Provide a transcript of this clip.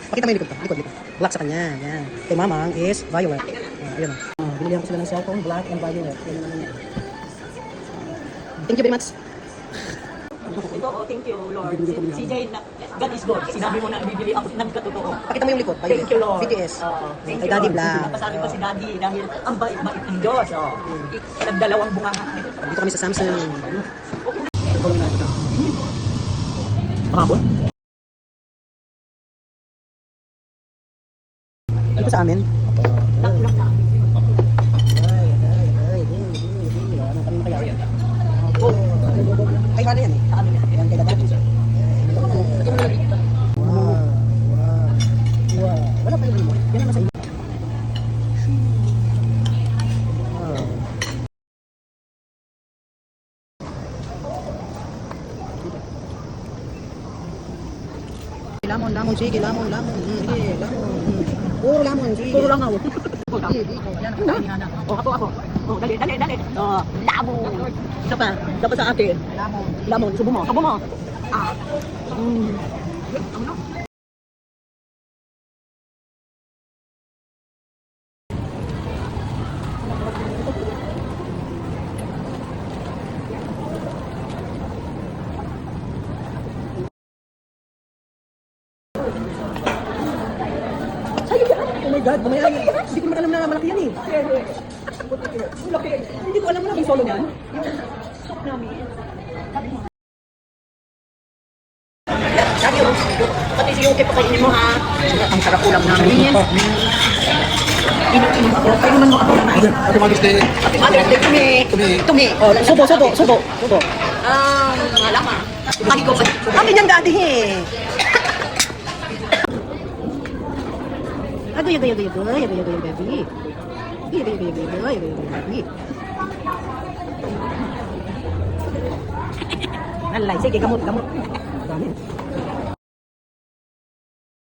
Pakita mo yung likod. Likod. Black sa kanya. Yan. Kay mamang is violet. Ayun. Binilihan ko sila ng cellphone, black and violet. Yan naman yan. Thank you very much. Ito, thank you, Lord. Si Jay, God is good. Sinabi mo na bibili ako ng katotoo. Pakita mo yung likod. Thank you, Lord. BTS. Thank Kay you, Daddy Lord. Black. Napasabi pa si Daddy dahil ang bait-bait ng Diyos. Nagdalawang bunga. Dito kami sa Samsung. Mahapon? Dito sa amin. Lang. Ano kami kaya? Ay, wala yan eh. Sa amin yan. Yan, kay Daddy. Wow. Wala pa yung remote. Yan naman sa inyo. Lamon, sige, lamon. Sige, lamon. Puro lamon, sige. Puro lang ako. Sige, yan ako. Ako. Dali. Lamon. Isa pa sa akin. Lamon. Subo mo. Oh my God, mamaya yan. Hindi ko naman alam na malaki yan eh. Laki. Hindi ko alam mo na yung solo niyan. Sabi mo, pati si Yuki pakainin mo ha. Ang sarap ulam namin. Inom ako. Kaya naman mo ako naman. Ate Mother's Day. Mother's Day, tumi. Oh, subo. Wala ka. Pagi ko pa. Kami niyang dati eh. Agoy, baby. Baby. Alay, sige, gamot. Dami.